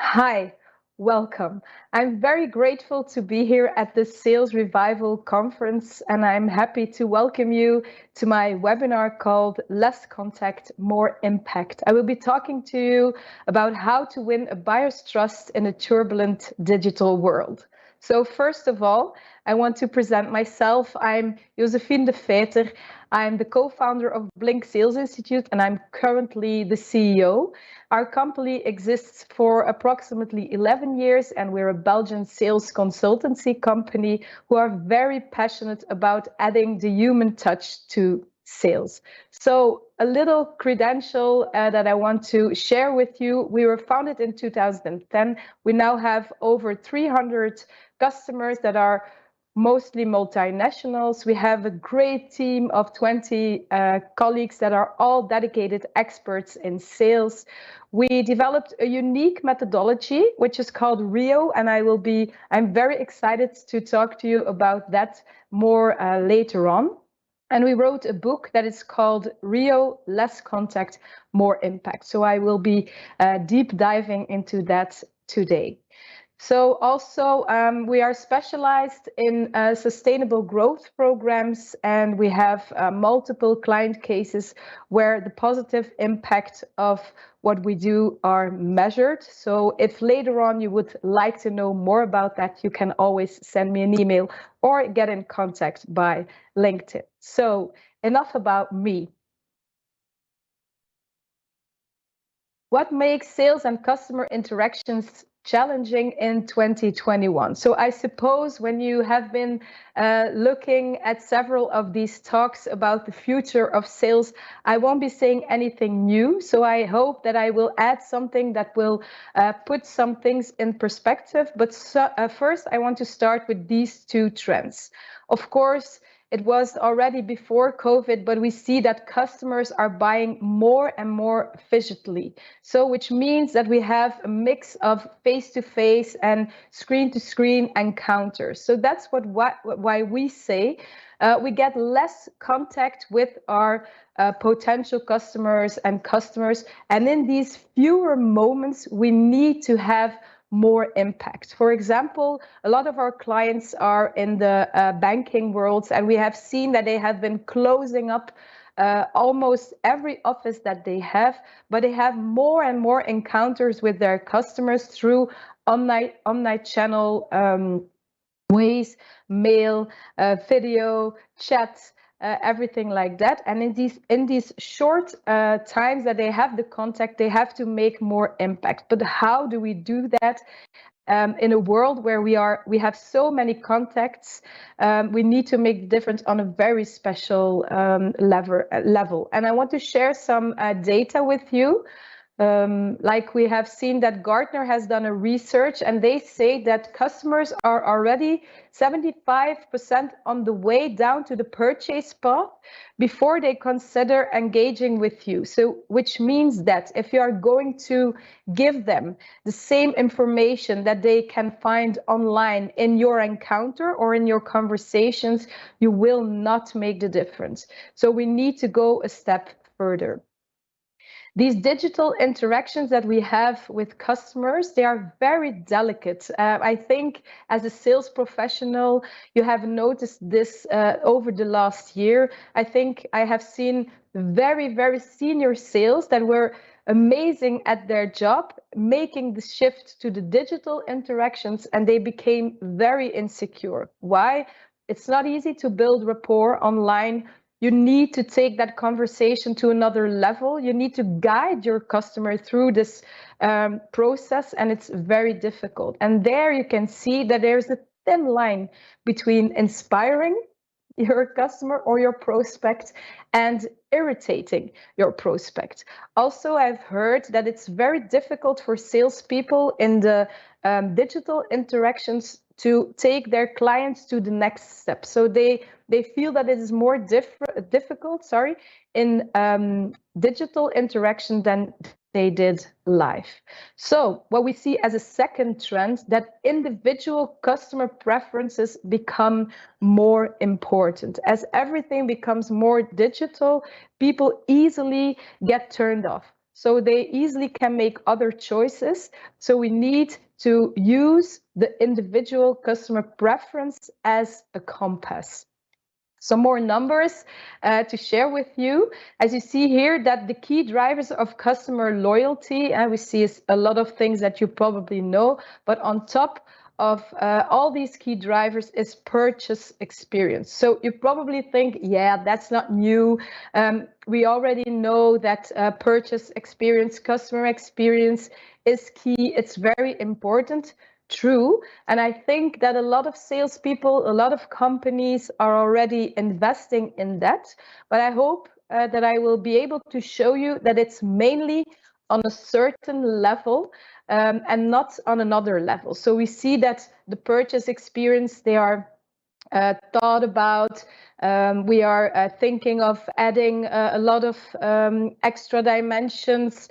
Hi, welcome. I'm very grateful to be here at the Sales Revival Conference, and I'm happy to welcome you to my webinar called Less Contact, More Impact. I will be talking to you about how to win a buyer's trust in a turbulent digital world. So first of all, I want to present myself. I'm Josefien de Feyter. I'm the co-founder of Blinc Sales Institute, and I'm currently the CEO. Our company exists for approximately 11 years, and we're a Belgian sales consultancy company who are very passionate about adding the human touch to sales. So a little credential that I want to share with you. We were founded in 2010. We now have over 300 customers that are mostly multinationals. We have a great team of 20 colleagues that are all dedicated experts in sales. We developed a unique methodology, which is called Rio, and I'm very excited to talk to you about that more later on. And we wrote a book that is called Rio, Less Contact, More Impact. So I will be deep diving into that today. So also we are specialized in sustainable growth programs, and we have multiple client cases where the positive impact of what we do are measured. So if later on you would like to know more about that, you can always send me an email or get in contact by LinkedIn. So enough about me. What makes sales and customer interactions challenging in 2021? So I suppose when you have been looking at several of these talks about the future of sales, I won't be saying anything new. So I hope that I will add something that will put some things in perspective. But first, I want to start with these two trends. Of course, it was already before COVID, but we see that customers are buying more and more digitally. So which means that we have a mix of face-to-face and screen-to-screen encounters. So that's why we say we get less contact with our potential customers. And in these fewer moments, we need to have more impact. For example, a lot of our clients are in the banking world, and we have seen that they have been closing up almost every office that they have, but they have more and more encounters with their customers through omni-channel ways, mail, video, chat, everything like that. And in these short times that they have the contact, they have to make more impact. But how do we do that? In a world where we have so many contacts, we need to make the difference on a very special level. And I want to share some data with you. Like we have seen that Gartner has done a research, and they say that customers are already 75% on the way down to the purchase path before they consider engaging with you. So which means that if you are going to give them the same information that they can find online in your encounter or in your conversations, you will not make the difference. So we need to go a step further. These digital interactions that we have with customers, they are very delicate. I think as a sales professional, you have noticed this over the last year. I think I have seen very, very senior sales that were amazing at their job, making the shift to the digital interactions, and they became very insecure. Why? It's not easy to build rapport online. You need to take that conversation to another level. You need to guide your customer through this process, and it's very difficult. And there you can see that there's a thin line between inspiring your customer or your prospect and irritating your prospect. Also, I've heard that it's very difficult for salespeople in the digital interactions to take their clients to the next step. So they feel that it is more difficult, in digital interaction than they did live. So what we see as a second trend, that individual customer preferences become more important. As everything becomes more digital, people easily get turned off. so they easily can make other choices. So we need to use the individual customer preference as a compass. Some more numbers to share with you. As you see here, that the key drivers of customer loyalty, we see a lot of things that you probably know, but on top of all these key drivers is purchase experience. So you probably think, yeah, that's not new. We already know that purchase experience, customer experience is key. It's very important. True. And I think that a lot of salespeople, a lot of companies are already investing in that. But I hope that I will be able to show you that it's mainly on a certain level and not on another level. So we see that the purchase experience, they are thought about. We are thinking of adding a lot of extra dimensions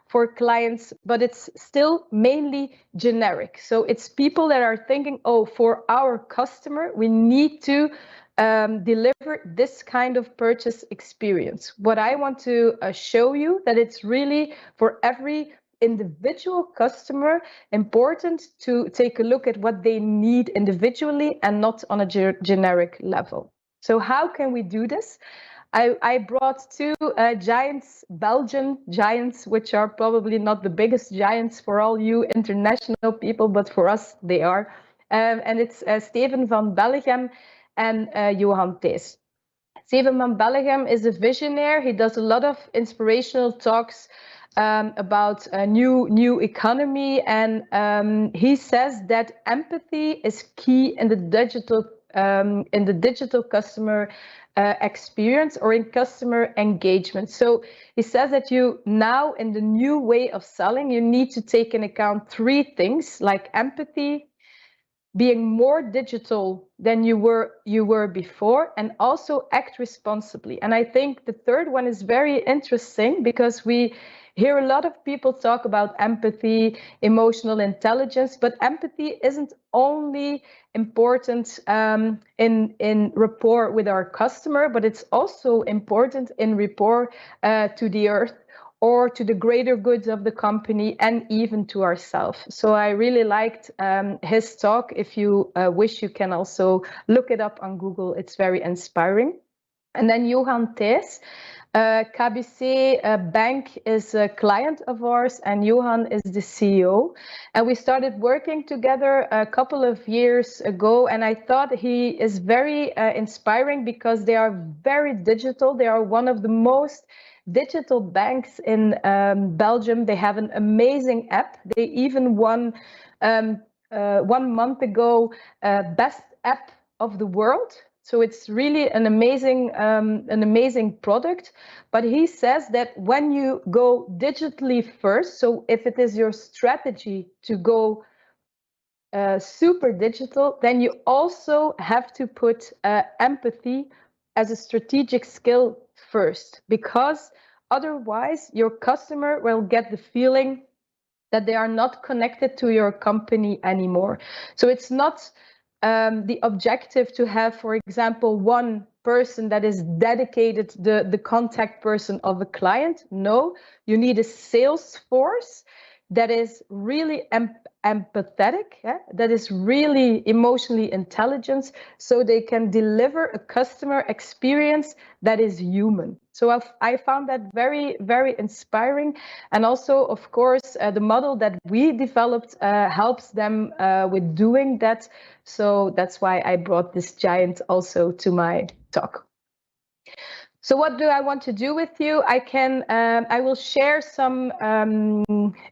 for clients, but it's still mainly generic. So it's people that are thinking, oh, for our customer, we need to deliver this kind of purchase experience. What I want to show you that it's really for every individual customer important to take a look at what they need individually and not on a generic level. So how can we do this? I brought two giants, Belgian giants, which are probably not the biggest giants for all you international people, but for us they are. And it's Steven van Bellegem and Johan Thijs. Steven van Bellegem is a visionary. He does a lot of inspirational talks about a new economy, and he says that empathy is key in the digital customer experience or in customer engagement. So he says that you now, in the new way of selling, you need to take into account three things like empathy, being more digital than you were before, and also act responsibly. And I think the third one is very interesting because we hear a lot of people talk about empathy, emotional intelligence, but empathy isn't only important in rapport with our customer, but it's also important in rapport to the earth or to the greater goods of the company and even to ourselves. So I really liked his talk. If you wish, you can also look it up on Google. It's very inspiring. And then Johan Thijs, KBC Bank is a client of ours, and Johan is the CEO. And we started working together a couple of years ago, and I thought he is very inspiring because they are very digital. They are one of the most digital banks in Belgium. They have an amazing app. They even won 1 month ago best app of the world. So it's really an amazing product. But he says that when you go digitally first, so if it is your strategy to go super digital, then you also have to put empathy as a strategic skill first, because otherwise your customer will get the feeling that they are not connected to your company anymore. So it's not the objective to have, for example, one person that is dedicated, the contact person of a client. No, you need a sales force that is really empathetic, that is really emotionally intelligent, so they can deliver a customer experience that is human. So I found that very, very inspiring. And also, of course, the model that we developed helps them with doing that. So that's why I brought this giant also to my talk. So what do I want to do with you? I will share some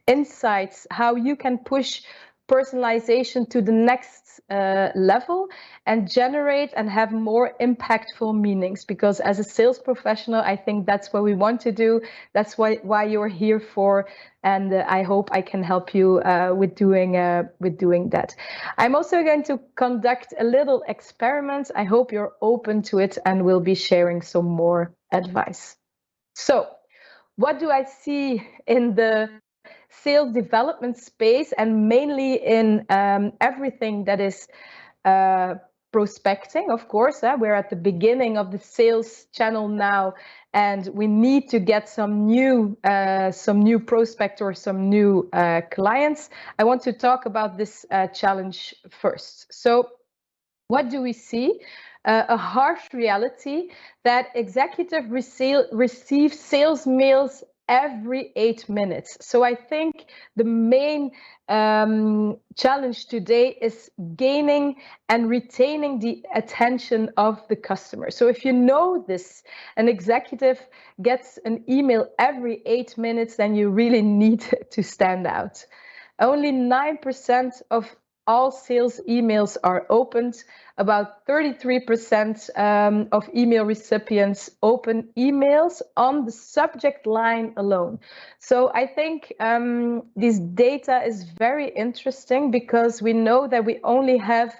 insights how you can push personalization to the next level and generate and have more impactful meanings. Because as a sales professional, I think that's what we want to do. That's why you're here for. And I hope I can help you with doing that. I'm also going to conduct a little experiment. I hope you're open to it, and we'll be sharing some more advice. So what do I see in the sales development space, and mainly in everything that is prospecting, of course. We're at the beginning of the sales channel now, and we need to get some new prospect or some new clients. I want to talk about this challenge first. So what do we see? A harsh reality that executive receive sales mails every 8 minutes. So I think the main challenge today is gaining and retaining the attention of the customer. So if you know this, an executive gets an email every 8 minutes, then you really need to stand out. Only 9% of all sales emails are opened. About 33% of email recipients open emails on the subject line alone. So I think this data is very interesting because we know that we only have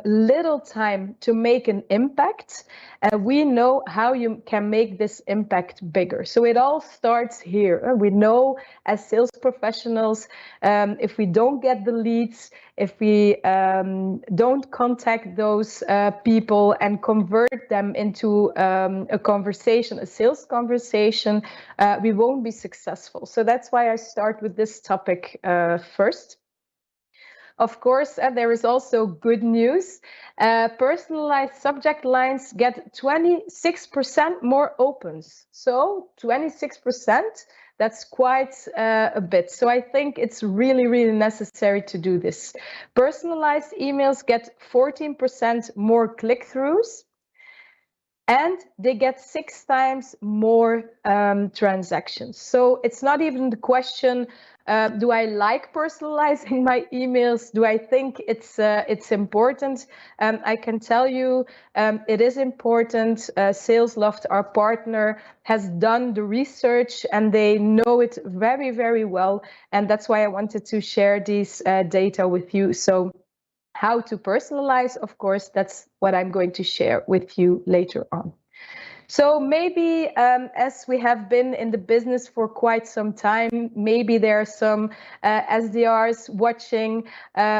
little time to make an impact, and we know how you can make this impact bigger. So it all starts here. We know as sales professionals, if we don't get the leads, if we don't contact those people and convert them into a conversation, a sales conversation, we won't be successful. So that's why I start with this topic first. Of course, there is also good news. Personalized subject lines get 26% more opens. So 26%, that's quite a bit. So I think it's really, really necessary to do this. Personalized emails get 14% more click-throughs, and they get 6 times more transactions. So it's not even the question, do I like personalizing my emails? Do I think it's important? I can tell you it is important. SalesLoft, our partner, has done the research and they know it very, very well. And that's why I wanted to share these data with you. So how to personalize, of course, that's what I'm going to share with you later on. So maybe as we have been in the business for quite some time, maybe there are some SDRs watching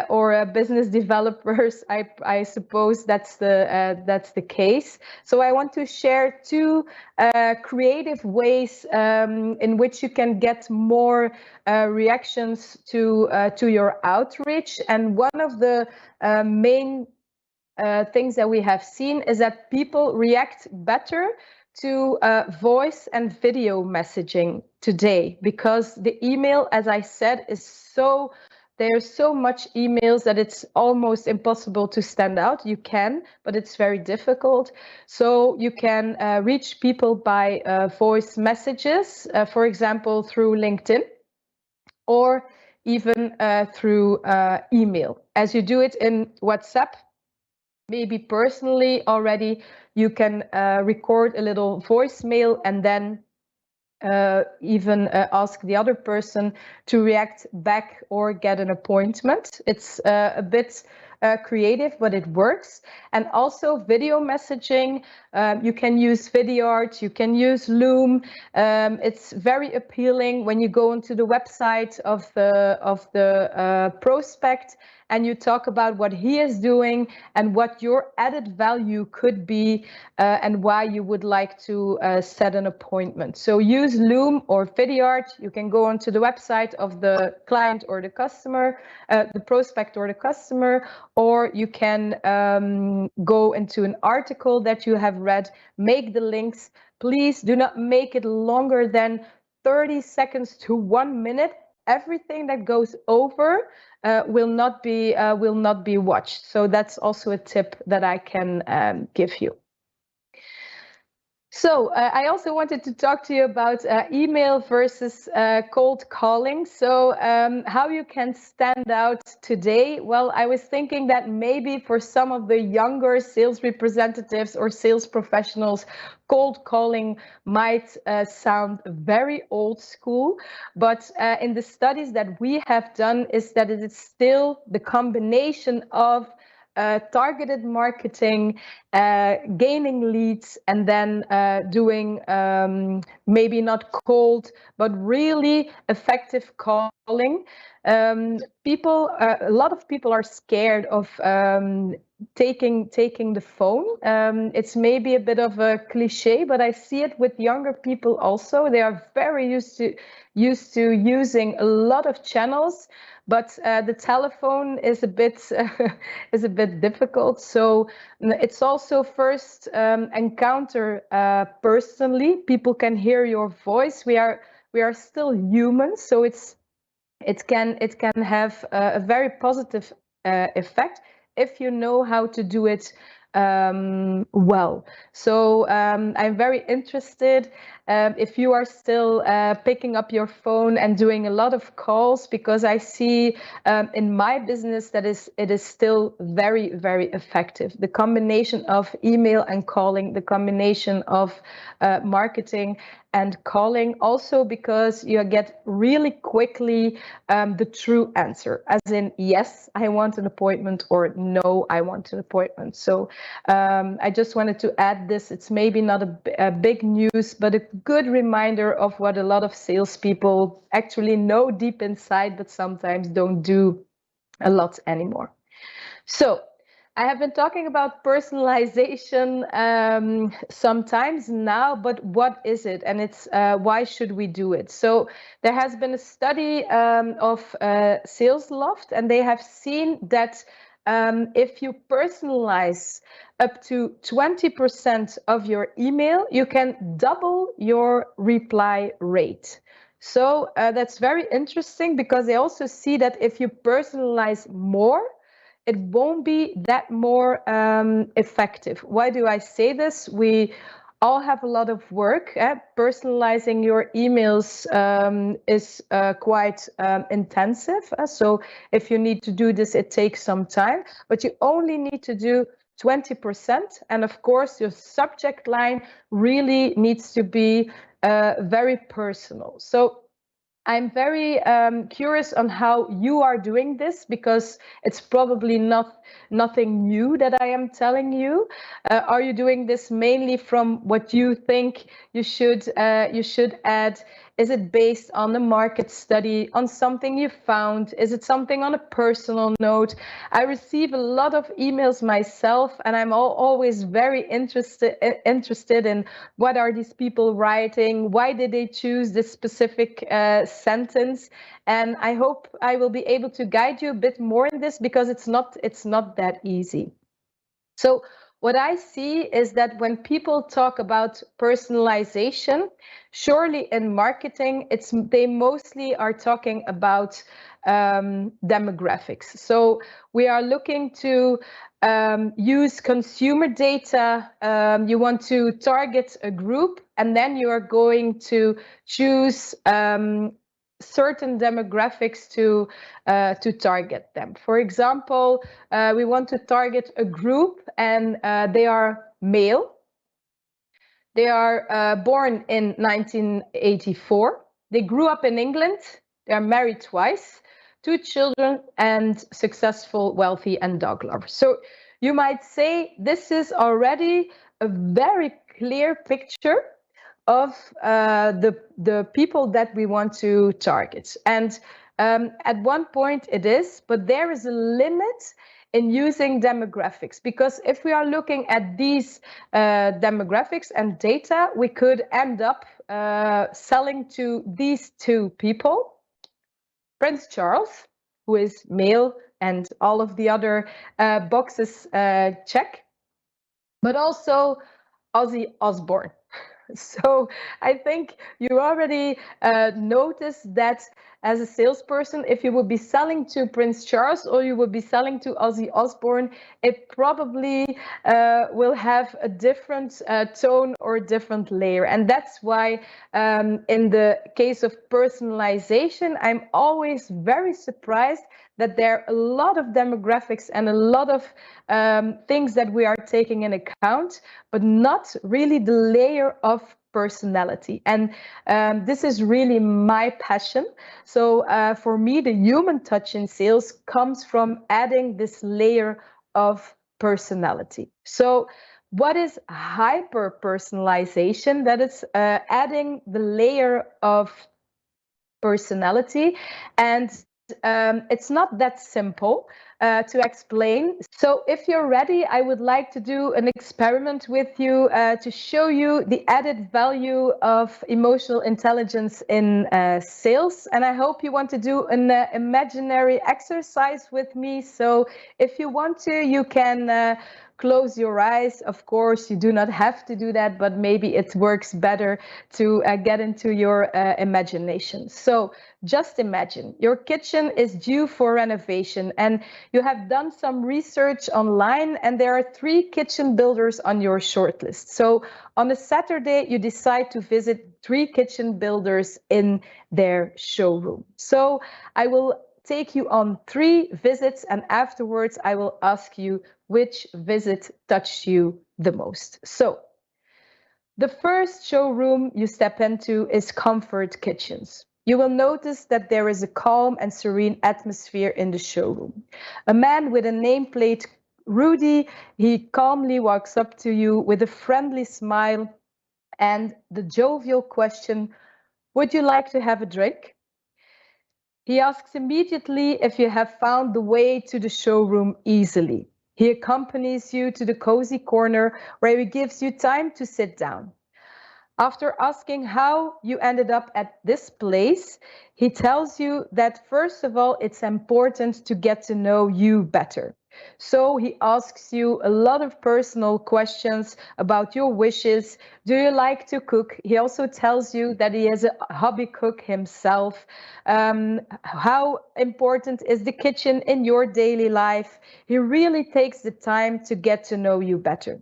or business developers. I suppose that's the case. So I want to share 2 creative ways in which you can get more reactions to your outreach. And one of the main things that we have seen is that people react better to voice and video messaging today, because the email, as I said, there's so much emails that it's almost impossible to stand out. You can, but it's very difficult. So you can reach people by voice messages, for example, through LinkedIn, or even through email. As you do it in WhatsApp, maybe personally already, you can record a little voicemail and then even ask the other person to react back or get an appointment. It's a bit creative, but it works. And also video messaging, you can use Vidyard, you can use Loom. It's very appealing when you go onto the website of the prospect and you talk about what he is doing and what your added value could be and why you would like to set an appointment. So use Loom or Vidyard. You can go onto the website of the client or the customer, the prospect or the customer, or you can go into an article that you have read, make the links. Please do not make it longer than 30 seconds to 1 minute. Everything that goes over will not be watched. So that's also a tip that I can give you. So I also wanted to talk to you about email versus cold calling. So how you can stand out today. Well, I was thinking that maybe for some of the younger sales representatives or sales professionals, cold calling might sound very old school, but in the studies that we have done is that it is still the combination of targeted marketing, gaining leads, and then doing maybe not cold, but really effective calling. A lot of people are scared of taking the phone. It's maybe a bit of a cliche, but I see it with younger people also. They are very used to using a lot of channels, but the telephone is a bit is a bit difficult. So it's also first encounter personally. People can hear your voice. We are still humans, so it can have a very positive effect if you know how to do it well. So I'm very interested if you are still picking up your phone and doing a lot of calls, because I see in my business that it is still very, very effective. The combination of email and calling, the combination of marketing and calling, also because you get really quickly the true answer, as in yes, I want an appointment, or no, I want an appointment. So I just wanted to add this. It's maybe not a big news, but a good reminder of what a lot of salespeople actually know deep inside, but sometimes don't do a lot anymore. So I have been talking about personalization sometimes now, but what is it? And it's why should we do it? So there has been a study of SalesLoft, and they have seen that if you personalize up to 20% of your email, you can double your reply rate. So that's very interesting, because they also see that if you personalize more, it won't be that more effective. Why do I say this? We all have a lot of work. Personalizing your emails is quite intensive. So if you need to do this, it takes some time, but you only need to do 20%. And of course, your subject line really needs to be very personal. So I'm very curious on how you are doing this, because it's probably nothing new that I am telling you. Are you doing this mainly from what you think you should add? Is it based on a market study, on something you found? Is it something on a personal note? I receive a lot of emails myself, and I'm always very interested in what are these people writing? Why did they choose this specific sentence? And I hope I will be able to guide you a bit more in this, because it's not that easy. So what I see is that when people talk about personalization, surely in marketing, they mostly are talking about demographics. So we are looking to use consumer data. You want to target a group, and then you are going to choose certain demographics to target them. For example, we want to target a group, and they are male. They are born in 1984. They grew up in England. They are married twice, 2 children, and successful, wealthy, and dog lovers. So you might say this is already a very clear picture of the people that we want to target. And at one point it is, but there is a limit in using demographics, because if we are looking at these demographics and data, we could end up selling to these 2 people: Prince Charles, who is male, and all of the other boxes check, but also Ozzy Osbourne. So I think you already noticed that as a salesperson, if you would be selling to Prince Charles or you would be selling to Ozzy Osbourne, it probably will have a different tone or a different layer. And that's why in the case of personalization, I'm always very surprised that there are a lot of demographics and a lot of things that we are taking in account, but not really the layer of personality. And this is really my passion. So for me, the human touch in sales comes from adding this layer of personality. So what is hyper personalization? That is adding the layer of personality. And it's not that simple. to explain. So if you're ready, I would like to do an experiment with you to show you the added value of emotional intelligence in sales. And I hope you want to do an imaginary exercise with me. So if you want to, you can close your eyes. Of course, you do not have to do that, but maybe it works better to get into your imagination. So just imagine your kitchen is due for renovation and you have done some research online and there are 3 kitchen builders on your shortlist. So on a Saturday, you decide to visit 3 kitchen builders in their showroom. So I will take you on 3 visits and afterwards I will ask you which visit touched you the most. So the first showroom you step into is Comfort Kitchens. You will notice that there is a calm and serene atmosphere in the showroom. A man with a nameplate, Rudy, he calmly walks up to you with a friendly smile and the jovial question, "Would you like to have a drink?" He asks immediately if you have found the way to the showroom easily. He accompanies you to the cozy corner where he gives you time to sit down. After asking how you ended up at this place, he tells you that first of all, it's important to get to know you better. So he asks you a lot of personal questions about your wishes. Do you like to cook? He also tells you that he is a hobby cook himself. How important is the kitchen in your daily life? He really takes the time to get to know you better.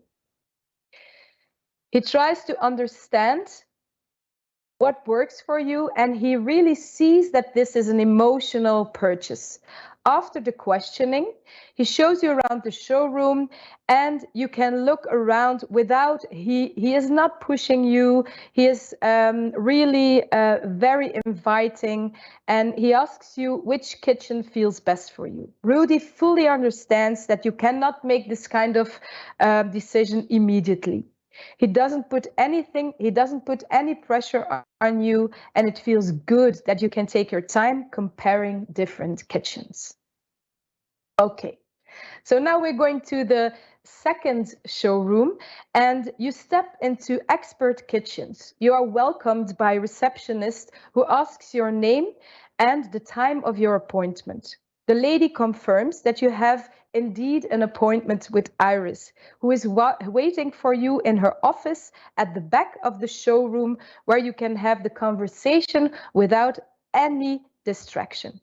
He tries to understand what works for you, and he really sees that this is an emotional purchase. After the questioning, he shows you around the showroom and you can look around without, he is not pushing you. He is really very inviting and he asks you which kitchen feels best for you. Rudy fully understands that you cannot make this kind of decision immediately. He doesn't put any pressure on you, and it feels good that you can take your time comparing different kitchens. Okay, so now we're going to the second showroom and you step into Expert Kitchens. You are welcomed by a receptionist who asks your name and the time of your appointment. The lady confirms that you have indeed an appointment with Iris, who is waiting for you in her office at the back of the showroom where you can have the conversation without any distraction.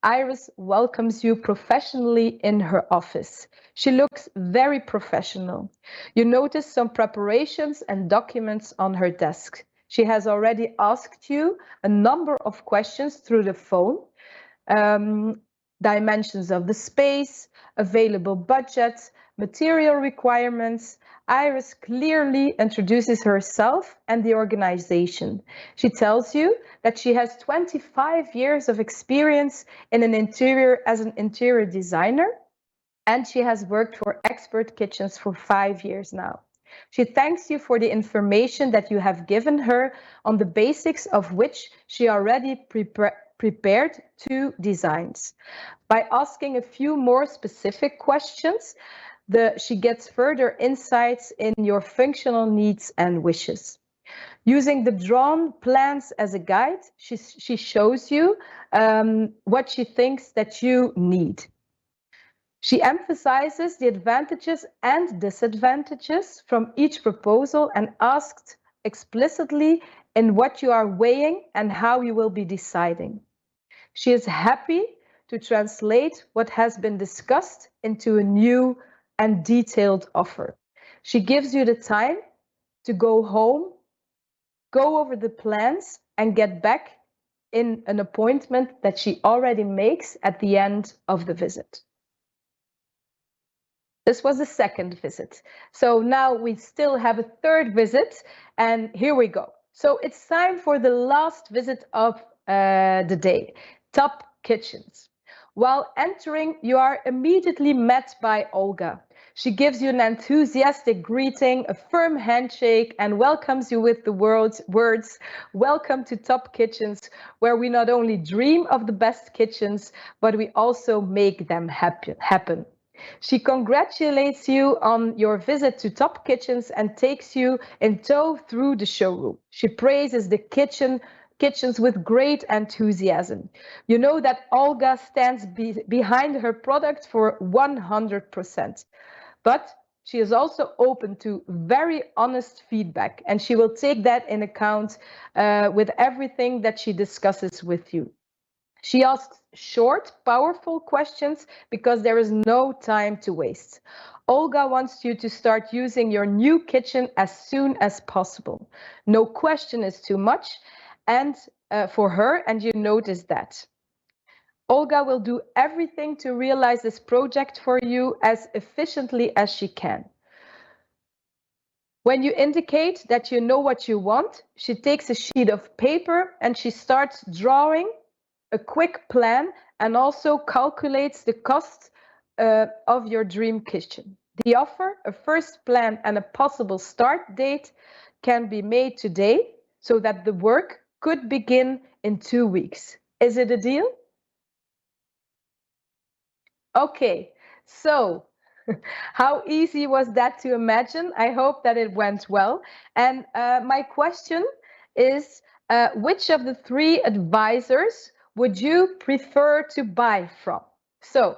Iris welcomes you professionally in her office. She looks very professional. You notice some preparations and documents on her desk. She has already asked you a number of questions through the phone. Dimensions of the space, available budget, material requirements. Iris clearly introduces herself and the organization. She tells you that she has 25 years of experience in an interior as an interior designer, and she has worked for Expert Kitchens for 5 years now. She thanks you for the information that you have given her, on the basics of which she already prepared 2 designs. By asking a few more specific questions, she gets further insights in your functional needs and wishes. Using the drawn plans as a guide, she shows you what she thinks that you need. She emphasizes the advantages and disadvantages from each proposal and asks explicitly in what you are weighing and how you will be deciding. She is happy to translate what has been discussed into a new and detailed offer. She gives you the time to go home, go over the plans, and get back in an appointment that she already makes at the end of the visit. This was the second visit. So now we still have a third visit, and here we go. So it's time for the last visit of the day, Top Kitchens. While entering, you are immediately met by Olga. She gives you an enthusiastic greeting, a firm handshake, and welcomes you with the words, "Welcome to Top Kitchens, where we not only dream of the best kitchens, but we also make them happen." She congratulates you on your visit to Top Kitchens and takes you in tow through the showroom. She praises the kitchens with great enthusiasm. You know that Olga stands behind her product for 100%. But she is also open to very honest feedback, and she will take that in account with everything that she discusses with you. She asks short, powerful questions because there is no time to waste. Olga wants you to start using your new kitchen as soon as possible. No question is too much, and for her, and you notice that. Olga will do everything to realize this project for you as efficiently as she can. When you indicate that you know what you want, she takes a sheet of paper and she starts drawing a quick plan and also calculates the cost of your dream kitchen. The offer, a first plan and a possible start date can be made today so that the work could begin in 2 weeks. Is it a deal? Okay, so how easy was that to imagine? I hope that it went well. And my question is, which of the three advisors would you prefer to buy from? So,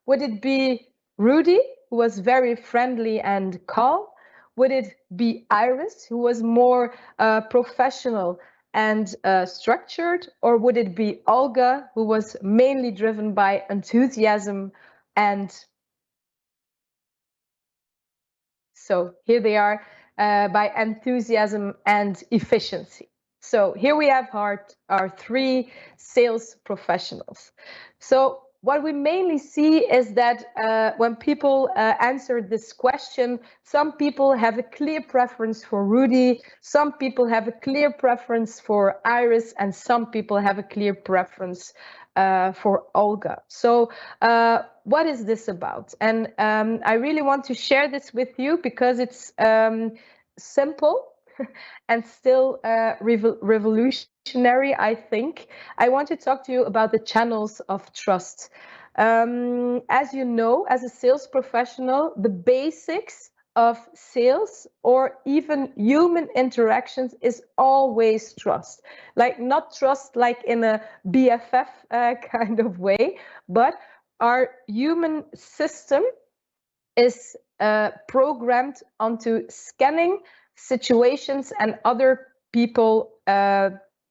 would it be Rudy, who was very friendly and calm? Would it be Iris, who was more professional and structured? Or would it be Olga, who was mainly driven by enthusiasm and so here they are by enthusiasm and efficiency. So here we have our three sales professionals. So what we mainly see is that when people answer this question, some people have a clear preference for Rudy, some people have a clear preference for Iris, and some people have a clear preference for Olga. So what is this about? And I really want to share this with you because it's simple and still revolutionary, I think. I want to talk to you about the channels of trust. As you know, as a sales professional, the basics of sales or even human interactions is always trust. Like not trust like in a BFF kind of way, but our human system is programmed onto scanning situations and other people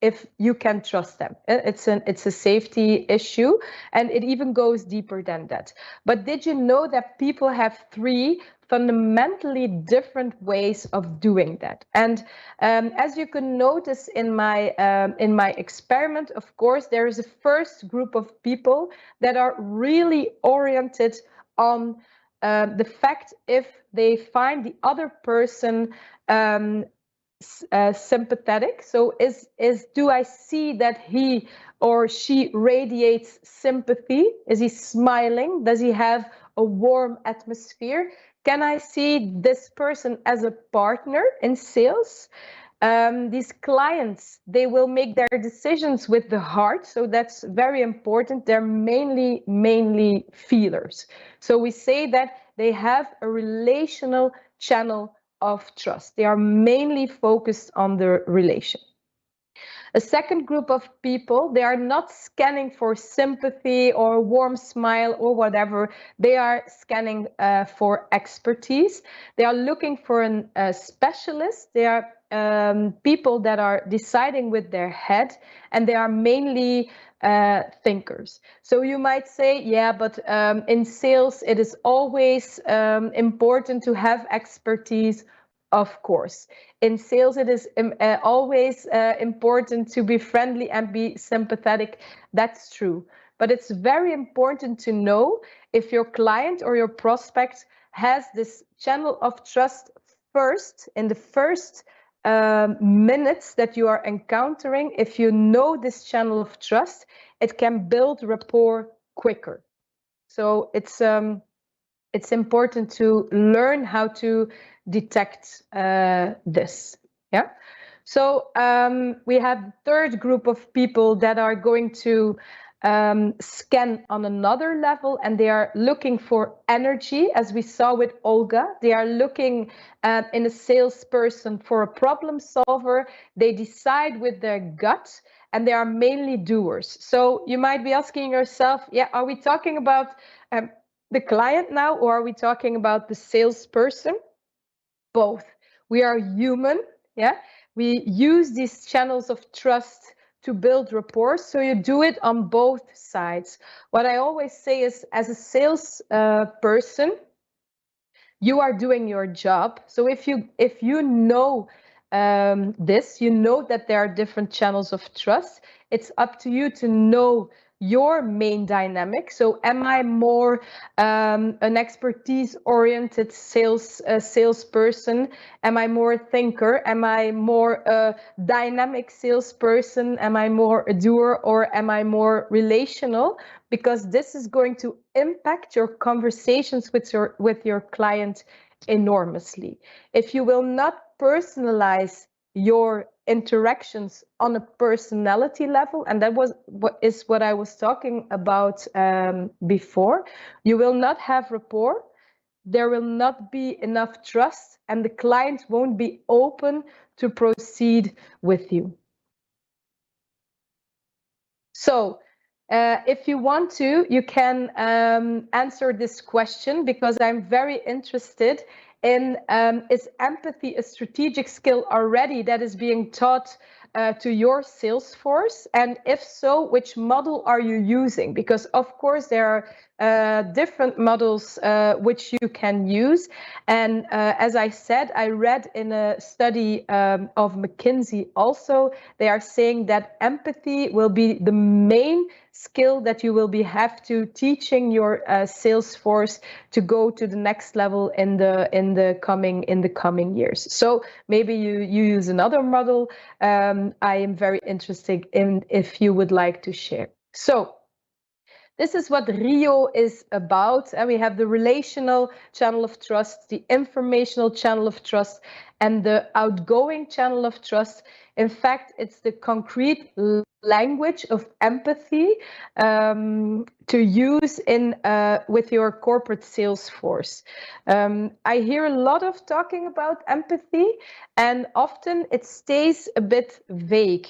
if you can trust them. It's a safety issue, and it even goes deeper than that. But did you know that people have three fundamentally different ways of doing that? And as you can notice in my experiment, of course, there is a first group of people that are really oriented on the fact if they find the other person sympathetic. So do I see that he or she radiates sympathy? Is he smiling? Does he have a warm atmosphere? Can I see this person as a partner in sales? These clients, they will make their decisions with the heart, so that's very important. They're mainly feelers. So we say that they have a relational channel of trust. They are mainly focused on the relation. A second group of people, they are not scanning for sympathy or a warm smile or whatever. They are scanning for expertise. They are looking for a specialist. They are people that are deciding with their head, and they are mainly thinkers. So you might say, yeah, but in sales, it is always important to have expertise. Of course. In sales, it is always important to be friendly and be sympathetic. That's true. But it's very important to know if your client or your prospect has this channel of trust first, in the first minutes that you are encountering. If you know this channel of trust, it can build rapport quicker. So it's it's important to learn how to detect this. Yeah. So we have the third group of people that are going to scan on another level, and they are looking for energy, as we saw with Olga. They are looking in a salesperson for a problem solver. They decide with their gut, and they are mainly doers. So you might be asking yourself, yeah, are we talking about the client now, or are we talking about the salesperson? Both. We are human, yeah. We use these channels of trust to build rapport, so you do it on both sides. What I always say is, as a sales person, you are doing your job. So if you know this, you know that there are different channels of trust. It's up to you to know your main dynamic. So am I more an expertise-oriented salesperson? Am I more a thinker? Am I more a dynamic salesperson? Am I more a doer, or am I more relational? Because this is going to impact your conversations with your client enormously. If you will not personalize your interactions on a personality level, and that was what I was talking about before, you will not have rapport, there will not be enough trust, and the client won't be open to proceed with you. So if you want to, you can answer this question, because I'm very interested in, is empathy a strategic skill already that is being taught to your sales force? And if so, which model are you using? Because of course there are different models which you can use. And as I said, I read in a study of McKinsey also, they are saying that empathy will be the main skill that you will have to teaching your sales force to go to the next level in the coming years. So maybe you use another model. I am very interested in if you would like to share. So this is what Rio is about. And we have the relational channel of trust, the informational channel of trust, and the outgoing channel of trust. In fact, it's the concrete language of empathy to use in with your corporate sales force. I hear a lot of talking about empathy, and often it stays a bit vague.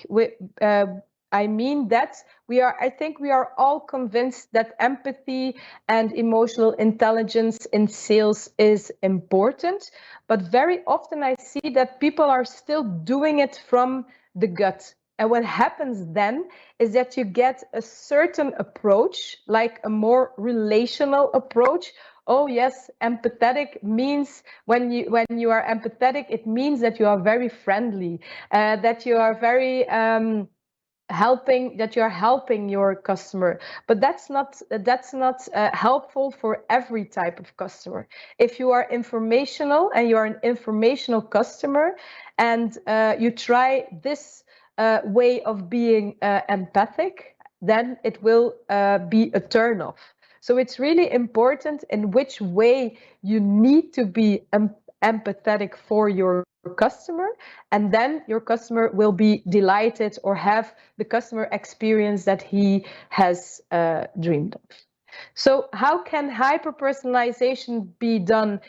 I mean that I think we are all convinced that empathy and emotional intelligence in sales is important, but very often I see that people are still doing it from the gut. And what happens then is that you get a certain approach, like a more relational approach. Oh yes, empathetic means when you are empathetic, it means that you are very friendly, that you are very helping your customer. But that's not helpful for every type of customer. If you are informational and you're an informational customer, and you try this way of being empathic, then it will be a turn off. So it's really important in which way you need to be empathetic for your customer, and then your customer will be delighted or have the customer experience that he has dreamed of. So how can hyper-personalization be done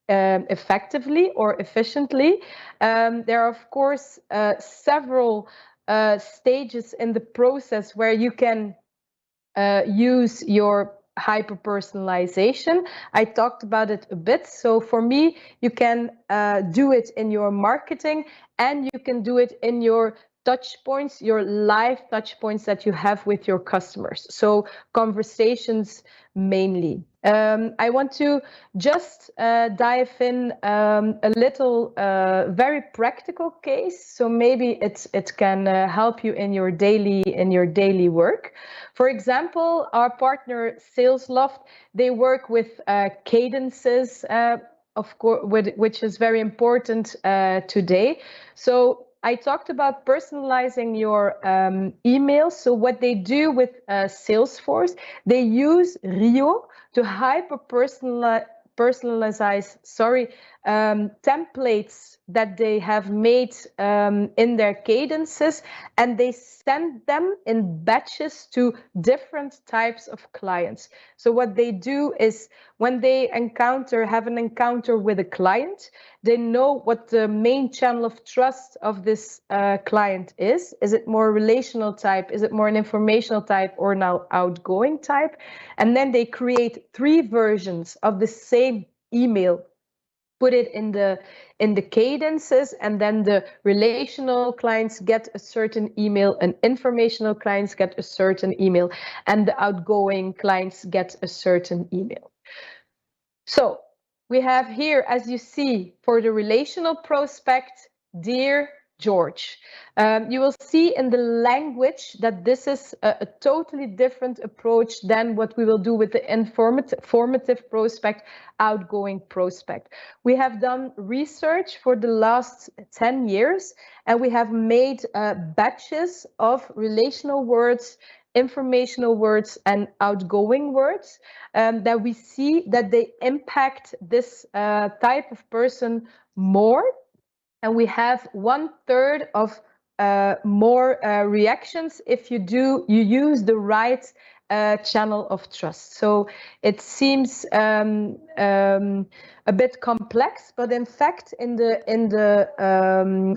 effectively or efficiently? There are, of course, several stages in the process where you can use your hyper-personalization. I talked about it a bit. So for me, you can do it in your marketing, and you can do it in your touch points, your live touch points that you have with your customers. So conversations mainly. I want to just dive in a little very practical case. So maybe it can help you in your daily work. For example, our partner SalesLoft, they work with cadences, of course, which is very important today. So I talked about personalizing your email. So what they do with Salesforce, they use Rio to personalize templates that they have made in their cadences, and they send them in batches to different types of clients. So what they do is when they have an encounter with a client, they know what the main channel of trust of this client is. Is it more relational type? Is it more an informational type or now outgoing type? And then they create 3 versions of the same email, put it in the cadences, and then the relational clients get a certain email, and informational clients get a certain email, and the outgoing clients get a certain email. So we have here, as you see, for the relational prospect, Dear George. You will see in the language that this is a totally different approach than what we will do with the formative prospect, outgoing prospect. We have done research for the last 10 years, and we have made batches of relational words, informational words, and outgoing words that we see that they impact this type of person more. And we have 1/3 of more reactions if you use the right channel of trust. So it seems a bit complex, but in fact, in the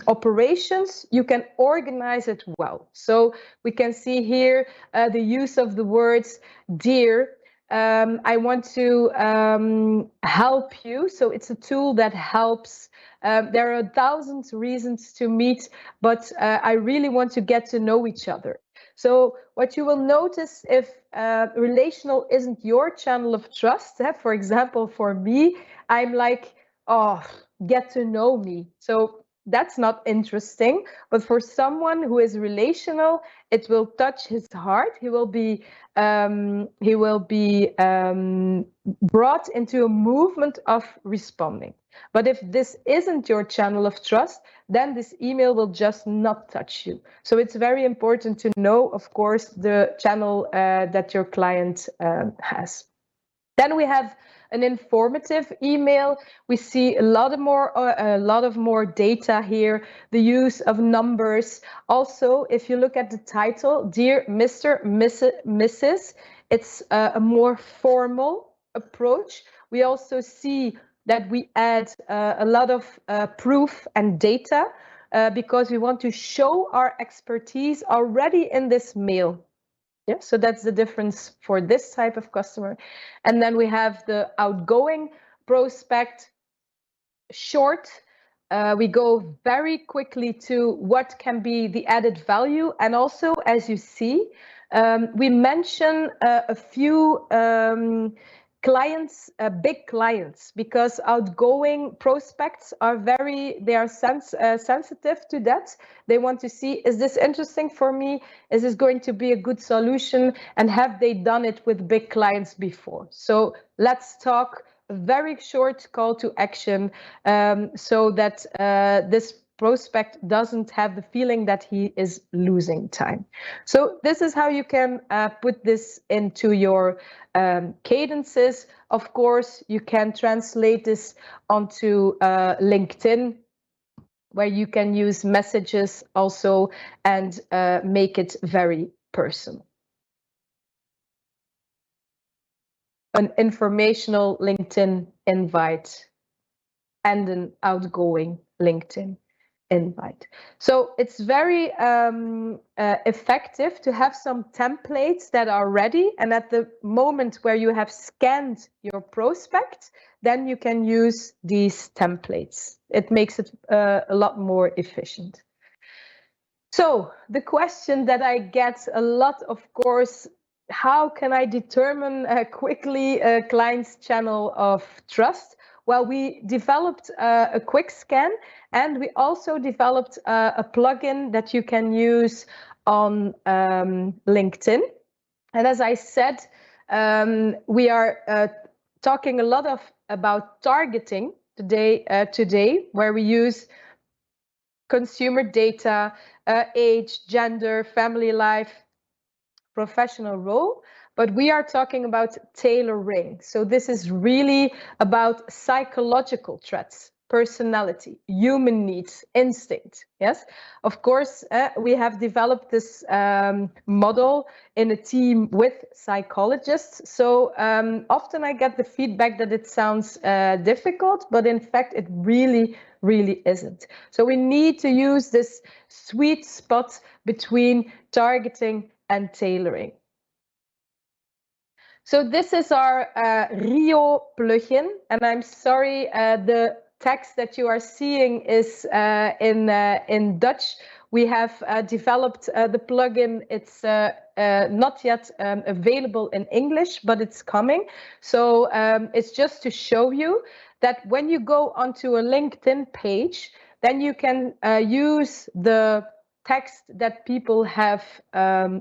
operations, you can organize it well. So we can see here the use of the words dear. I want to help you. So it's a tool that helps. There are 1,000 reasons to meet, but I really want to get to know each other. So what you will notice if relational isn't your channel of trust, for example, for me, I'm like, oh, get to know me. So that's not interesting. But for someone who is relational, it will touch his heart. He will be brought into a movement of responding. But if this isn't your channel of trust, then this email will just not touch you. So it's very important to know, of course, the channel that your client has. Then we have an informative email. We see a lot of more data here, the use of numbers. Also, if you look at the title, Dear Mr., Mrs., it's a more formal approach. We also see that we add a lot of proof and data because we want to show our expertise already in this mail. Yeah, so that's the difference for this type of customer. And then we have the outgoing prospect, short. We go very quickly to what can be the added value. And also, as you see, we mention a few clients, big clients, because outgoing prospects are sensitive to that. They want to see, is this interesting for me? Is this going to be a good solution? And have they done it with big clients before? So let's talk a very short call to action so that this prospect doesn't have the feeling that he is losing time. So this is how you can put this into your cadences. Of course, you can translate this onto LinkedIn, where you can use messages also and make it very personal. An informational LinkedIn invite and an outgoing LinkedIn invite. So it's very effective to have some templates that are ready, and at the moment where you have scanned your prospect, then you can use these templates. It makes it a lot more efficient. So the question that I get a lot, of course, how can I determine quickly a client's channel of trust? Well, we developed a quick scan, and we also developed a plugin that you can use on LinkedIn. And as I said, we are talking a lot about targeting today, where we use consumer data, age, gender, family life, professional role, but we are talking about tailoring. So this is really about psychological traits, personality, human needs, instinct. Yes, of course, we have developed this model in a team with psychologists. So often I get the feedback that it sounds difficult, but in fact, it really isn't. So we need to use this sweet spot between targeting and tailoring. So this is our Rio plugin, and I'm sorry, the text that you are seeing is in Dutch. We have developed the plugin. It's not yet available in English, but it's coming. So it's just to show you that when you go onto a LinkedIn page, then you can use the text that people have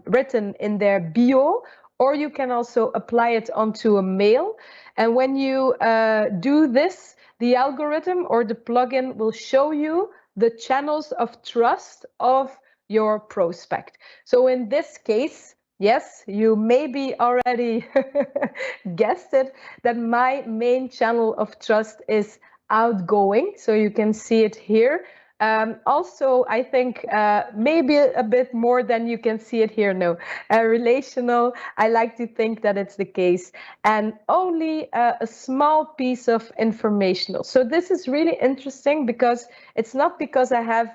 written in their bio, or you can also apply it onto a mail. And when you do this, the algorithm or the plugin will show you the channels of trust of your prospect. So in this case, yes, you maybe already guessed it, that my main channel of trust is outgoing. So you can see it here. Also, I think maybe a bit more than you can see it here. No, relational. I like to think that it's the case, and only a small piece of informational. So this is really interesting because it's not because I have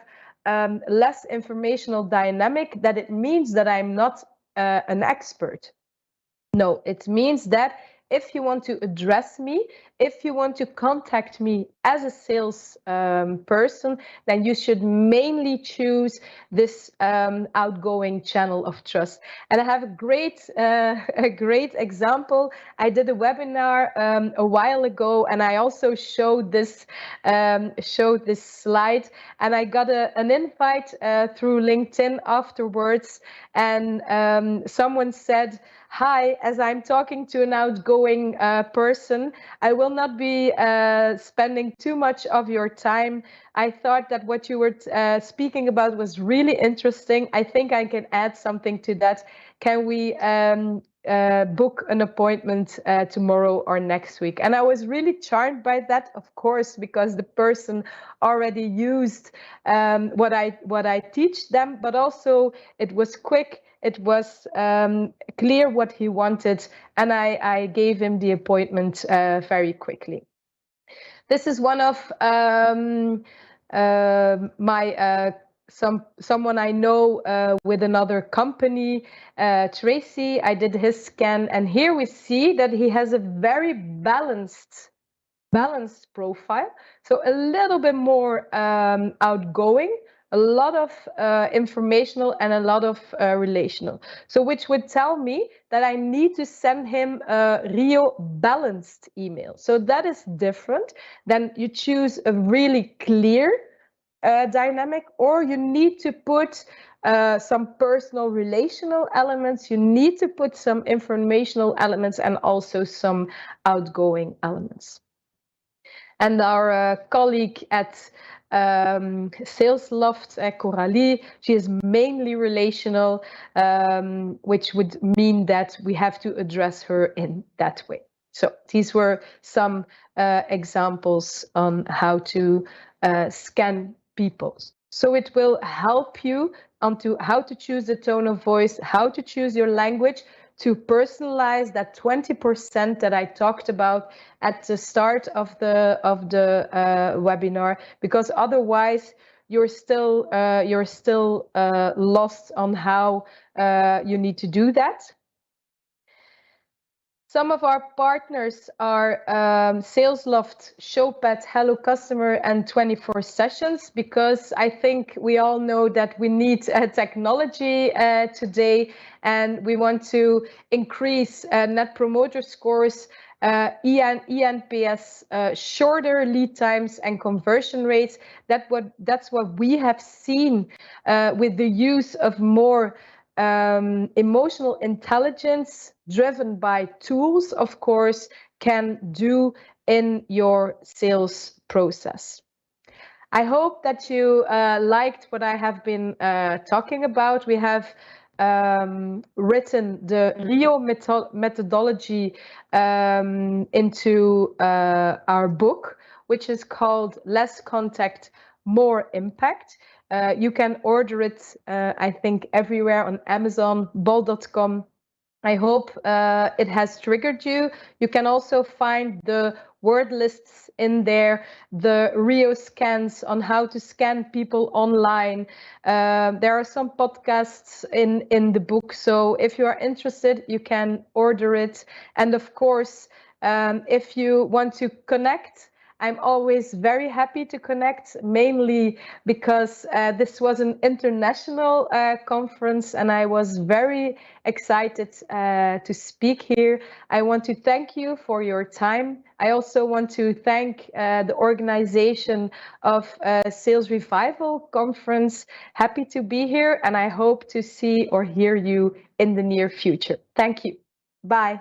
less informational dynamic that it means that I'm not an expert. No, it means that if you want to address me, if you want to contact me as a sales person, then you should mainly choose this outgoing channel of trust. And I have a great example. I did a webinar a while ago, and I also showed this slide, and I got an invite through LinkedIn afterwards, and someone said, "Hi, as I'm talking to an outgoing person, I will not be spending too much of your time. I thought that what you were speaking about was really interesting. I think I can add something to that. Can we book an appointment tomorrow or next week?" And I was really charmed by that, of course, because the person already used what I teach them, but also it was quick. It was clear what he wanted, and I gave him the appointment very quickly. This is one of my someone I know with another company, Tracy. I did his scan, and here we see that he has a very balanced profile. So a little bit more outgoing, a lot of informational, and a lot of relational. So which would tell me that I need to send him a Rio balanced email. So that is different than you choose a really clear dynamic, or you need to put some personal relational elements, you need to put some informational elements, and also some outgoing elements. And our colleague at SalesLoft, Coralie, she is mainly relational, which would mean that we have to address her in that way. So these were some examples on how to scan people. So it will help you onto how to choose the tone of voice, how to choose your language, to personalize that 20% that I talked about at the start of the webinar, because otherwise you're still lost on how you need to do that. Some of our partners are SalesLoft, Showpad, Hello Customer, and 24 Sessions, because I think we all know that we need technology today, and we want to increase Net Promoter Scores, ENPS, shorter lead times, and conversion rates. That's what we have seen with the use of more emotional intelligence driven by tools, of course, can do in your sales process. I hope that you liked what I have been talking about. We have written the Rio methodology into our book, which is called Less Contact, More Impact. You can order it, I think, everywhere on Amazon, bol.com. I hope it has triggered you. You can also find the word lists in there, the Rio scans on how to scan people online. There are some podcasts in the book. So if you are interested, you can order it. And of course, if you want to connect, I'm always very happy to connect, mainly because this was an international conference and I was very excited to speak here. I want to thank you for your time. I also want to thank the organization of Sales Revival Conference. Happy to be here and I hope to see or hear you in the near future. Thank you. Bye.